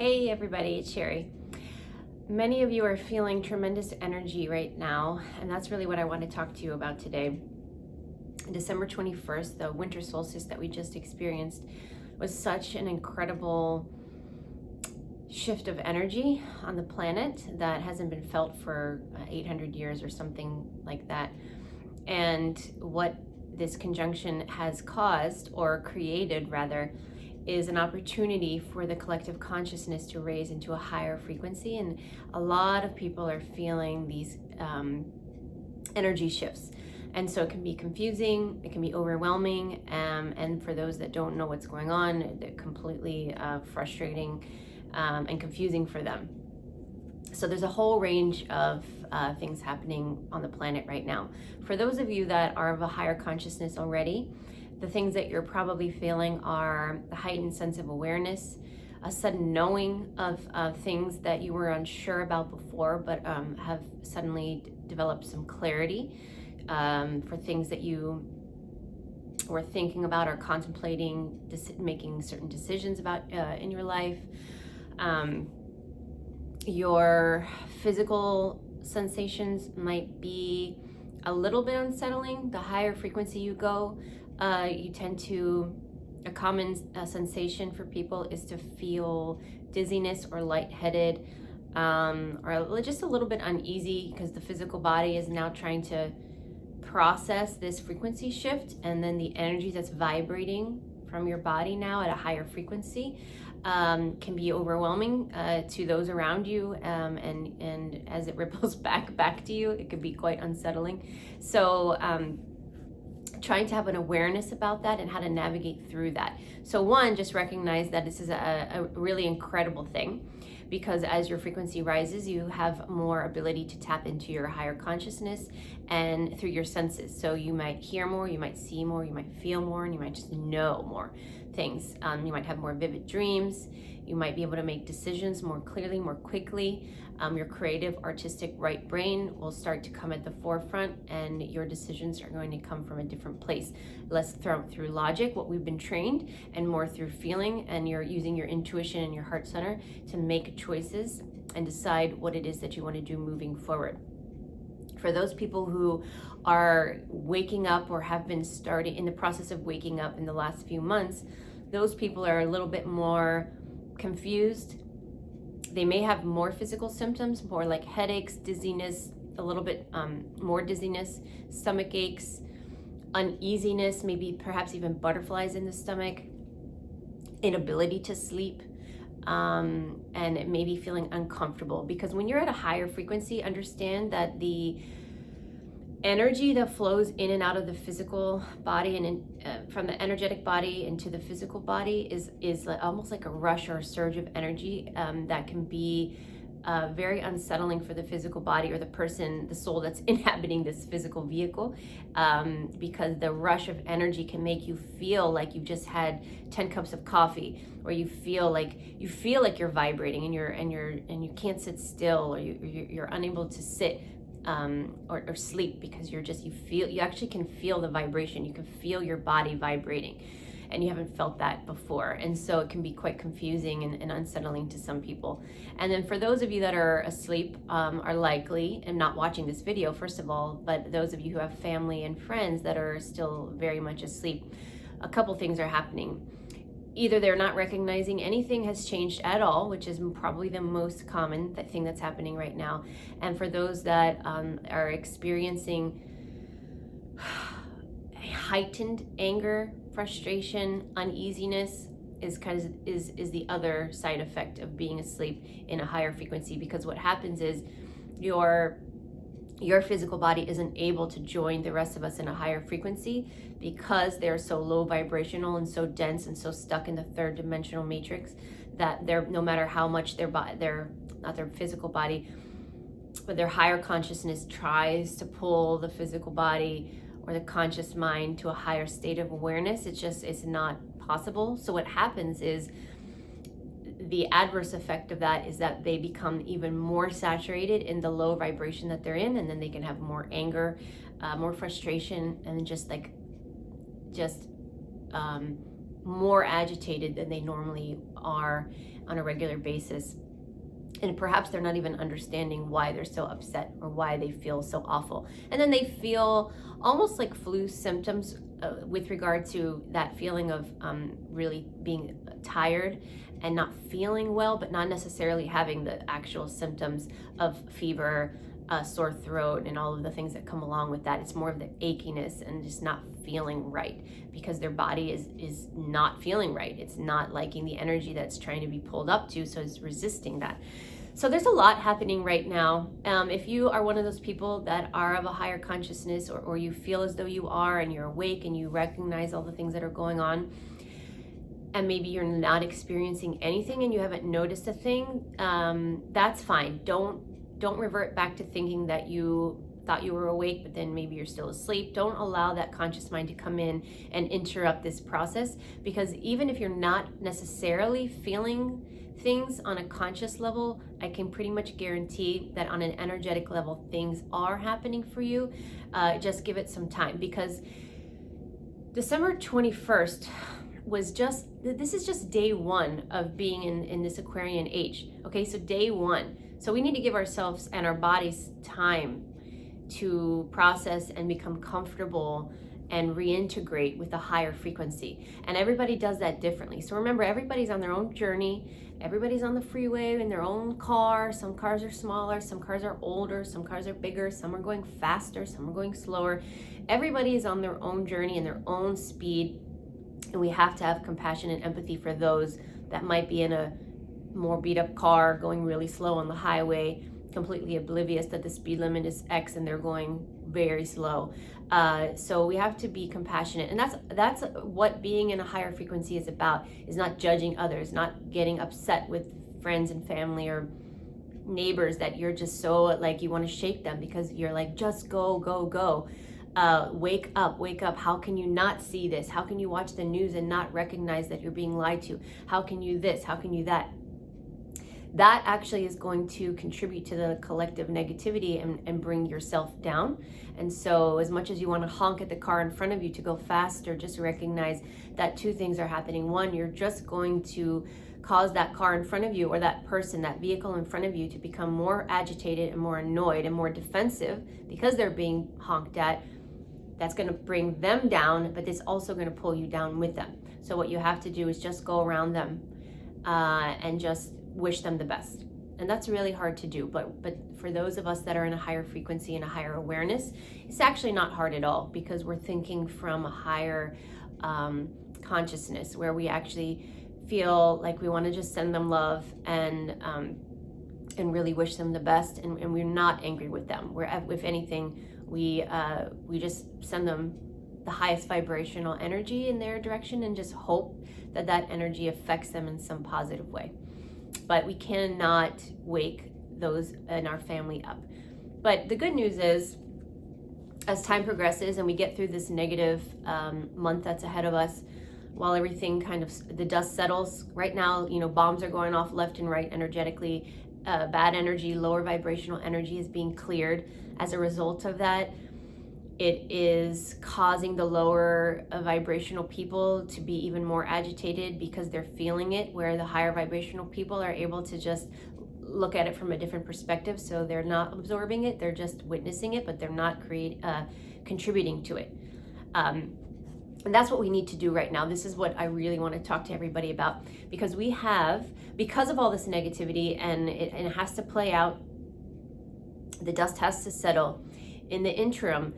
Hey everybody, it's Sherry. Many of you are feeling tremendous energy right now, and that's really what I want to talk to you about today. December 21st, the winter solstice that we just experienced, was such an incredible shift of energy on the planet that hasn't been felt for 800 years or something like that. And what this conjunction has caused, or created rather, is an opportunity for the collective consciousness to raise into a higher frequency. And a lot of people are feeling these energy shifts. And so it can be confusing, it can be overwhelming, and for those that don't know what's going on, they're completely frustrating and confusing for them. So there's a whole range of things happening on the planet right now. For those of you that are of a higher consciousness already, the things that you're probably feeling are the heightened sense of awareness, a sudden knowing of things that you were unsure about before, but have suddenly developed some clarity for things that you were thinking about or contemplating, making certain decisions about in your life. Your physical sensations might be a little bit unsettling. The higher frequency you go, you tend to, a common sensation for people is to feel dizziness or lightheaded, or just a little bit uneasy because the physical body is now trying to process this frequency shift, and then the energy that's vibrating from your body now at a higher frequency can be overwhelming to those around you, and as it ripples back to you, it can be quite unsettling. So trying to have an awareness about that and how to navigate through that. So one, just recognize that this is a really incredible thing, because as your frequency rises, you have more ability to tap into your higher consciousness and through your senses. So you might hear more, you might see more, you might feel more, and you might just know more things. You might have more vivid dreams. You might be able to make decisions more clearly, more quickly. Your creative, artistic right brain will start to come at the forefront, and your decisions are going to come from a different place. Less through logic, what we've been trained, and more through feeling, and you're using your intuition and your heart center to make choices and decide what it is that you want to do moving forward. For those people who are waking up or have been starting in the process of waking up in the last few months, those people are a little bit more confused. They may have more physical symptoms, more like headaches, dizziness, a little bit more dizziness, stomach aches, uneasiness, maybe perhaps even butterflies in the stomach, inability to sleep, and it may be feeling uncomfortable. Because when you're at a higher frequency, understand that the energy that flows in and out of the physical body and from the energetic body into the physical body is almost like a rush or a surge of energy that can be very unsettling for the physical body or the person, the soul that's inhabiting this physical vehicle, because the rush of energy can make you feel like you've just had 10 cups of coffee, or you feel like you're vibrating and you can't sit still, or you're unable to sit or sleep, because you actually can feel the vibration. You can feel your body vibrating, and you haven't felt that before. And so it can be quite confusing and unsettling to some people. And then for those of you that are asleep, are likely, and not watching this video, first of all, but those of you who have family and friends that are still very much asleep, a couple things are happening. Either they're not recognizing anything has changed at all, which is probably the most common thing that's happening right now. And for those that are experiencing heightened anger, frustration, uneasiness, is the other side effect of being asleep in a higher frequency. Because what happens is your physical body isn't able to join the rest of us in a higher frequency, because they're so low vibrational and so dense and so stuck in the third dimensional matrix, that they're, no matter how much not their physical body, but their higher consciousness tries to pull the physical body or the conscious mind to a higher state of awareness, it's not possible. So what happens is, the adverse effect of that is that they become even more saturated in the low vibration that they're in, and then they can have more anger, more frustration, and just more agitated than they normally are on a regular basis. And perhaps they're not even understanding why they're so upset or why they feel so awful. And then they feel almost like flu symptoms with regard to that feeling of really being tired and not feeling well, but not necessarily having the actual symptoms of fever, sore throat, and all of the things that come along with that. It's more of the achiness and just not feeling right, because their body is not feeling right. It's not liking the energy that's trying to be pulled up to, so it's resisting that. So there's a lot happening right now. If you are one of those people that are of a higher consciousness, or you feel as though you are and you're awake and you recognize all the things that are going on, and maybe you're not experiencing anything and you haven't noticed a thing, that's fine. Don't revert back to thinking that you thought you were awake, but then maybe you're still asleep. Don't allow that conscious mind to come in and interrupt this process, because even if you're not necessarily feeling things on a conscious level, I can pretty much guarantee that on an energetic level, things are happening for you. Just give it some time, because December 21st this is just day one of being in this Aquarian age. Okay, so day one. So we need to give ourselves and our bodies time to process and become comfortable and reintegrate with a higher frequency. And everybody does that differently. So remember, everybody's on their own journey. Everybody's on the freeway in their own car. Some cars are smaller, some cars are older, some cars are bigger, some are going faster, some are going slower. Everybody is on their own journey and their own speed. And we have to have compassion and empathy for those that might be in a more beat up car going really slow on the highway, completely oblivious that the speed limit is X and they're going very slow. So we have to be compassionate, and that's what being in a higher frequency is about, is not judging others, not getting upset with friends and family or neighbors that you're just so like you want to shake them because you're like, just go, go, go. Wake up. How can you not see this? How can you watch the news and not recognize that you're being lied to? How can you this? How can you that? That actually is going to contribute to the collective negativity and bring yourself down. And so as much as you want to honk at the car in front of you to go faster, just recognize that two things are happening. One, you're just going to cause that car in front of you, or that person, that vehicle in front of you, to become more agitated and more annoyed and more defensive because they're being honked at. That's going to bring them down, but it's also going to pull you down with them. So what you have to do is just go around them and just wish them the best. And that's really hard to do, but for those of us that are in a higher frequency and a higher awareness, it's actually not hard at all, because we're thinking from a higher consciousness, where we actually feel like we want to just send them love and really wish them the best, and we're not angry with them. If anything, we just send them the highest vibrational energy in their direction and just hope that that energy affects them in some positive way. But we cannot wake those in our family up. But the good news is, as time progresses and we get through this negative month that's ahead of us, while everything kind of, the dust settles, right now, bombs are going off left and right energetically. Bad energy, lower vibrational energy is being cleared. As a result of that, it is causing the lower vibrational people to be even more agitated because they're feeling it, where the higher vibrational people are able to just look at it from a different perspective. So they're not absorbing it, they're just witnessing it, but they're not contributing to it. And that's what we need to do right now. This is what I really want to talk to everybody about, because because of all this negativity, and it has to play out, the dust has to settle. In the interim,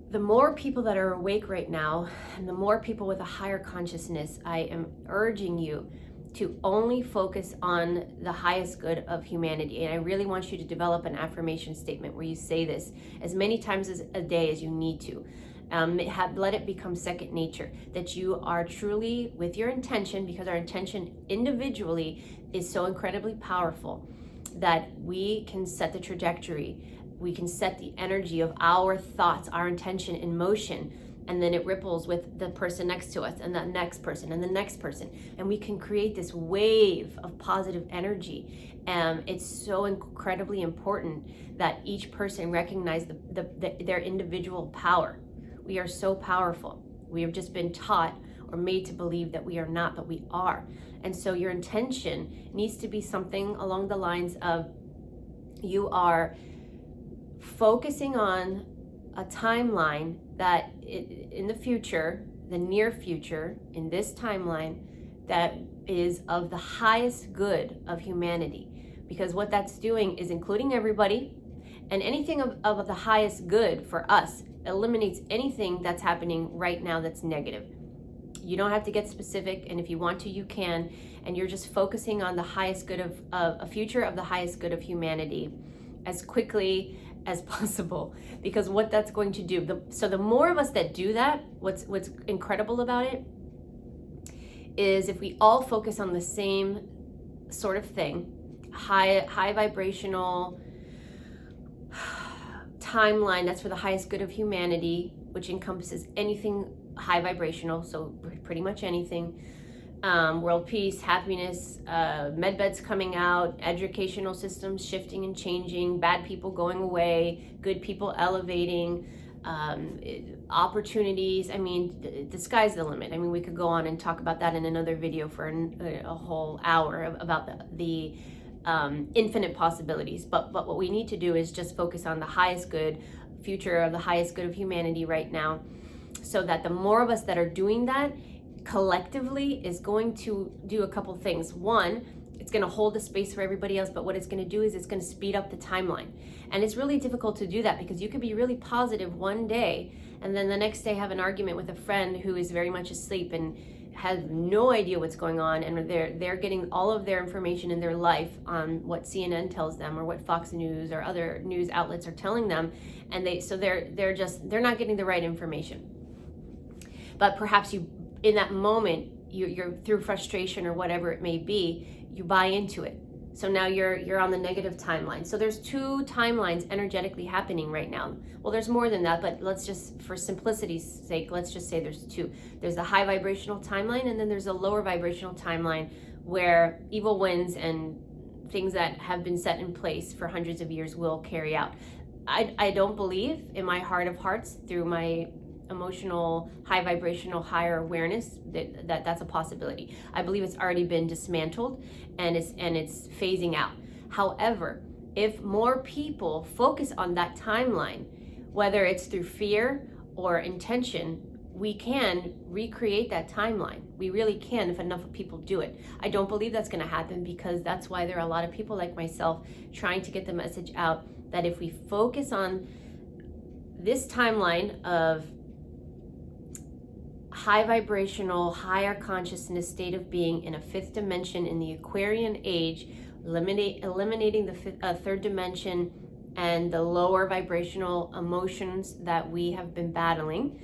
the more people that are awake right now, and the more people with a higher consciousness, I am urging you to only focus on the highest good of humanity. And I really want you to develop an affirmation statement where you say this as many times a day as you need to. Let it become second nature, that you are truly, with your intention, because our intention individually is so incredibly powerful, that we can set the trajectory. We can set the energy of our thoughts, our intention in motion, and then it ripples with the person next to us and the next person and the next person. And we can create this wave of positive energy. It's so incredibly important that each person recognize their individual power. We are so powerful. We have just been taught or made to believe that we are not, but we are. And so your intention needs to be something along the lines of you are focusing on a timeline that in the future, the near future, in this timeline, that is of the highest good of humanity. Because what that's doing is including everybody, and anything of the highest good for us eliminates anything that's happening right now that's negative. You don't have to get specific, and if you want to, you can, and you're just focusing on the highest good of a future of the highest good of humanity as quickly as possible. Because what that's going to do, so the more of us that do that, what's incredible about it is if we all focus on the same sort of thing, high vibrational timeline that's for the highest good of humanity, which encompasses anything high vibrational, so pretty much anything, world peace, happiness, med beds coming out, educational systems shifting and changing, bad people going away, good people elevating, opportunities. I mean, the sky's the limit. I mean, we could go on and talk about that in another video for a whole hour about the infinite possibilities. But what we need to do is just focus on the highest good, future of the highest good of humanity right now, so that the more of us that are doing that collectively is going to do a couple things. One, it's going to hold a space for everybody else, but what it's going to do is it's going to speed up the timeline. And it's really difficult to do that because you could be really positive one day and then the next day have an argument with a friend who is very much asleep and has no idea what's going on, and they're getting all of their information in their life on what CNN tells them or what Fox News or other news outlets are telling them, and they're not getting the right information. But perhaps you, in that moment, you're through frustration or whatever it may be, you buy into it. So now you're on the negative timeline. So there's two timelines energetically happening right now. Well, there's more than that, but let's just, for simplicity's sake, let's just say there's two. There's the high vibrational timeline, and then there's a lower vibrational timeline where evil wins and things that have been set in place for hundreds of years will carry out. I don't believe in my heart of hearts, through my emotional, high vibrational, higher awareness, that's a possibility. I believe it's already been dismantled and it's phasing out. However, if more people focus on that timeline, whether it's through fear or intention, we can recreate that timeline. We really can if enough people do it. I don't believe that's going to happen, because that's why there are a lot of people like myself trying to get the message out that if we focus on this timeline of high vibrational, higher consciousness state of being in a fifth dimension in the Aquarian age, eliminating the third dimension and the lower vibrational emotions that we have been battling,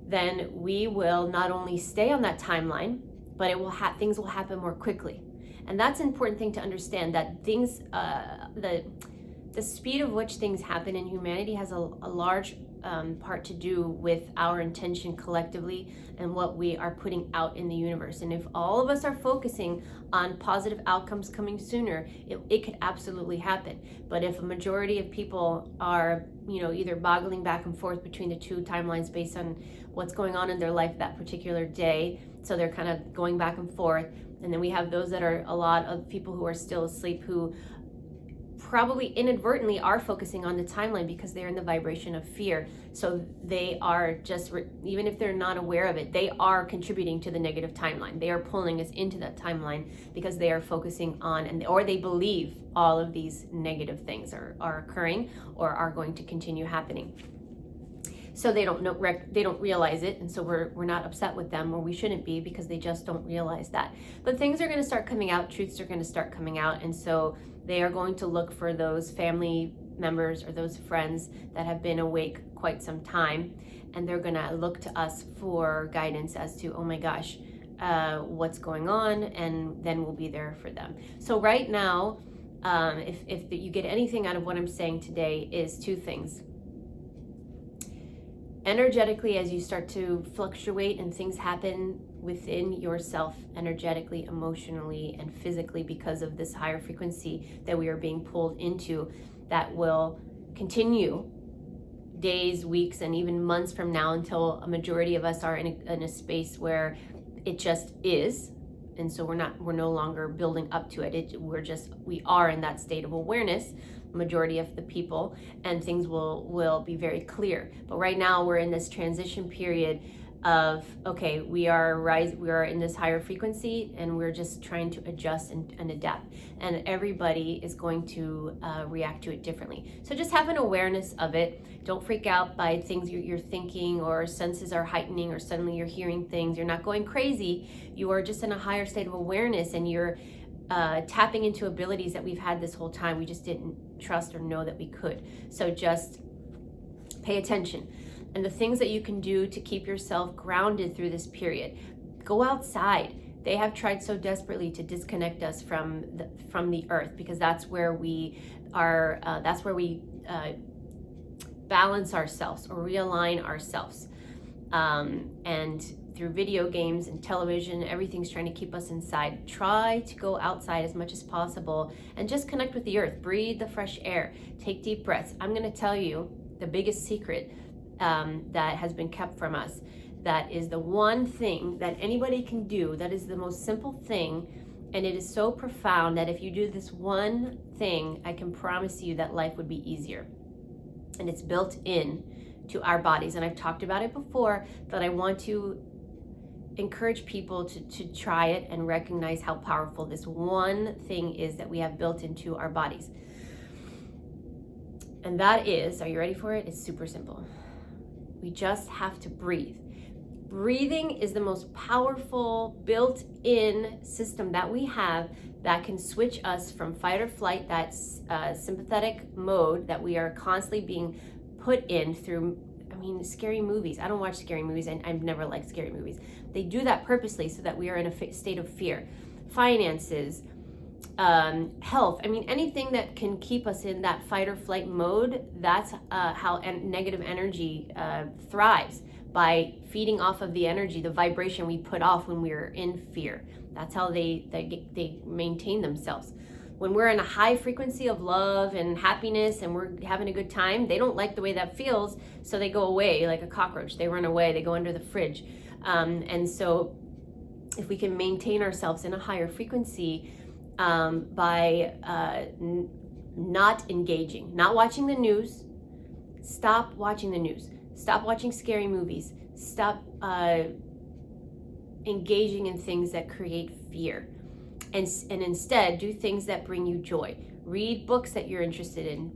then we will not only stay on that timeline, but things will happen more quickly. And that's an important thing to understand, that things, the speed of which things happen in humanity has a large part to do with our intention collectively and what we are putting out in the universe. And if all of us are focusing on positive outcomes coming sooner, it could absolutely happen. But if a majority of people are, either boggling back and forth between the two timelines based on what's going on in their life that particular day, so they're kind of going back and forth, and then we have those that are a lot of people who are still asleep, who probably inadvertently are focusing on the timeline because they're in the vibration of fear. So they are just, even if they're not aware of it, they are contributing to the negative timeline. They are pulling us into that timeline because they are focusing on, or they believe all of these negative things are occurring or are going to continue happening. So they don't realize it, and so we're not upset with them, or we shouldn't be, because they just don't realize that. But things are going to start coming out, truths are going to start coming out, and so they are going to look for those family members or those friends that have been awake quite some time, and they're going to look to us for guidance as to, oh my gosh, what's going on, and then we'll be there for them. So right now, if you get anything out of what I'm saying today, is two things. Energetically, as you start to fluctuate and things happen within yourself, energetically, emotionally, and physically, because of this higher frequency that we are being pulled into, that will continue days, weeks, and even months from now, until a majority of us are in a space where it just is, And so we're no longer building up to it. We are in that state of awareness, majority of the people, and things will be very clear. But right now we're in this transition period of, okay, we are in this higher frequency, and we're just trying to adjust and adapt, and everybody is going to react to it differently. So just have an awareness of it. Don't freak out by things you're thinking, or senses are heightening, or suddenly you're hearing things. You're not going crazy. You are just in a higher state of awareness, and you're tapping into abilities that we've had this whole time. We just didn't trust or know that we could. So just pay attention. And the things that you can do to keep yourself grounded through this period. Go outside. They have tried so desperately to disconnect us from the earth, because that's where we are. That's where we balance ourselves or realign ourselves. And through video games and television, everything's trying to keep us inside. Try to go outside as much as possible and just connect with the earth. Breathe the fresh air. Take deep breaths. I'm going to tell you the biggest secret that has been kept from us. That is the one thing that anybody can do. That is the most simple thing, and it is so profound that if you do this one thing, I can promise you that life would be easier. And it's built in to our bodies. And I've talked about it before, but I want to encourage people to try it and recognize how powerful this one thing is that we have built into our bodies. And that is, are you ready for it? It's super simple. We just have to breathe. Breathing is the most powerful built-in system that we have that can switch us from fight or flight, that sympathetic mode that we are constantly being put in through, scary movies. I don't watch scary movies, and I've never liked scary movies. They do that purposely so that we are in a state of fear. Finances, health, anything that can keep us in that fight or flight mode. That's how negative energy thrives, by feeding off of the energy, the vibration we put off when we're in fear. That's how they maintain themselves. When we're in a high frequency of love and happiness and we're having a good time, they don't like the way that feels, so they go away like a cockroach. They run away, they go under the fridge. And so if we can maintain ourselves in a higher frequency, by not engaging, not watching the news. Stop watching the news. Stop watching scary movies. Stop engaging in things that create fear. And instead, do things that bring you joy. Read books that you're interested in.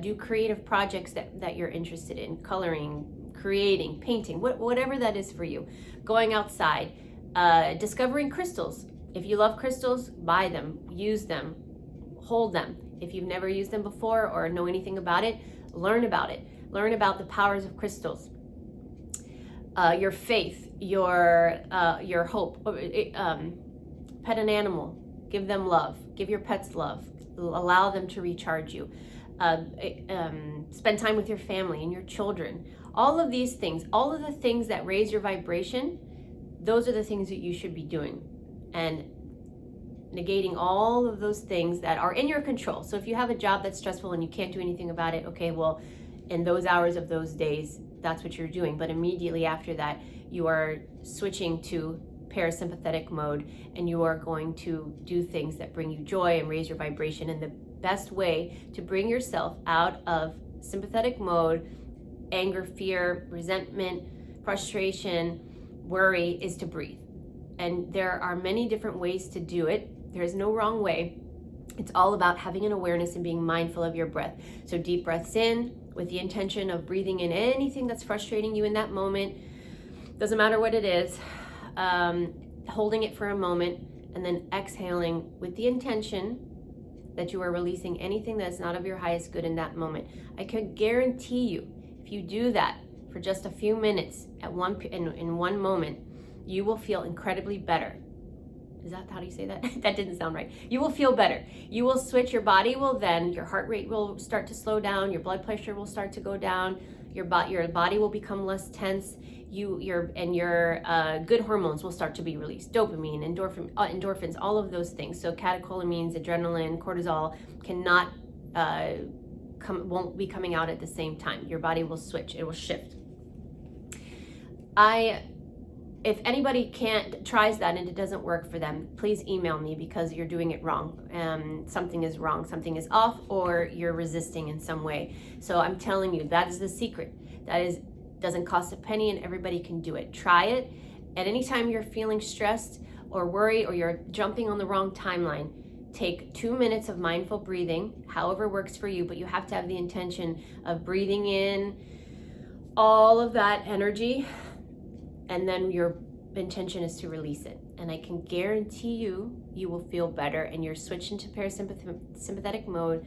Do creative projects that you're interested in. Coloring, creating, painting, whatever that is for you. Going outside. Discovering crystals. If you love crystals, buy them, use them, hold them. If you've never used them before or know anything about it, learn about it. Learn about the powers of crystals. Your faith, your hope. Pet an animal. Give them love. Give your pets love. Allow them to recharge you. Spend time with your family and your children. All of these things, all of the things that raise your vibration, those are the things that you should be doing. And negating all of those things that are in your control. So if you have a job that's stressful and you can't do anything about it, okay, well, in those hours of those days, that's what you're doing. But immediately after that, you are switching to parasympathetic mode, and you are going to do things that bring you joy and raise your vibration. And the best way to bring yourself out of sympathetic mode, anger, fear, resentment, frustration, worry, is to breathe. And there are many different ways to do it. There is no wrong way. It's all about having an awareness and being mindful of your breath. So deep breaths in with the intention of breathing in anything that's frustrating you in that moment. Doesn't matter what it is. Holding it for a moment, and then exhaling with the intention that you are releasing anything that's not of your highest good in that moment. I can guarantee you, if you do that for just a few minutes in one moment, you will feel incredibly better. Is that, how do you say that? That didn't sound right. You will feel better. You will switch. Your body will then, your heart rate will start to slow down. Your blood pressure will start to go down. Your body will become less tense. Your good hormones will start to be released. Dopamine, endorphins, all of those things. So catecholamines, adrenaline, cortisol won't be coming out at the same time. Your body will switch. It will shift. I if anybody tries that and it doesn't work for them, please email me, because you're doing it wrong. Something is wrong, something is off, or you're resisting in some way. So I'm telling you, that is the secret. Doesn't cost a penny, and everybody can do it. Try it. At any time you're feeling stressed or worried, or you're jumping on the wrong timeline, take 2 minutes of mindful breathing, however works for you, but you have to have the intention of breathing in all of that energy, and then your intention is to release it. And I can guarantee you will feel better, and you're switched into parasympathetic mode.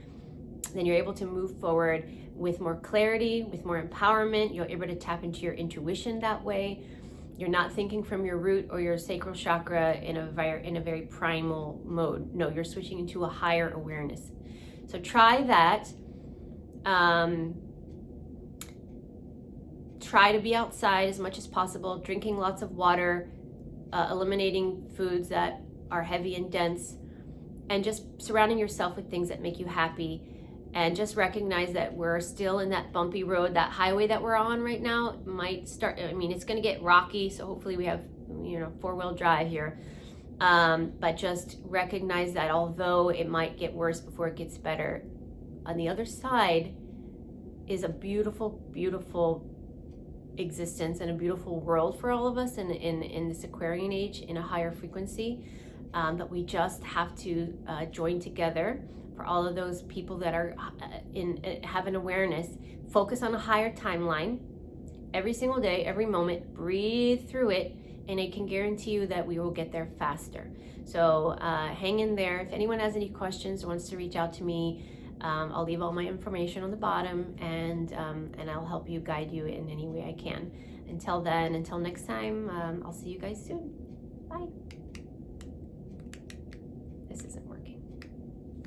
Then you're able to move forward with more clarity, with more empowerment. You're able to tap into your intuition that way. You're not thinking from your root or your sacral chakra in a very primal mode. No, you're switching into a higher awareness. So try that. Try to be outside as much as possible, drinking lots of water, eliminating foods that are heavy and dense, and just surrounding yourself with things that make you happy. And just recognize that we're still in that bumpy road. That highway that we're on right now might start, it's going to get rocky, so hopefully we have, 4-wheel drive here. But just recognize that although it might get worse before it gets better, on the other side is a beautiful, beautiful existence and a beautiful world for all of us in this Aquarian age, in a higher frequency. But we just have to join together. For all of those people that are have an awareness, focus on a higher timeline every single day, every moment, breathe through it, and I can guarantee you that we will get there faster. So hang in there. If anyone has any questions or wants to reach out to me, I'll leave all my information on the bottom, and I'll help you, guide you in any way I can. Until then, until next time, I'll see you guys soon. Bye.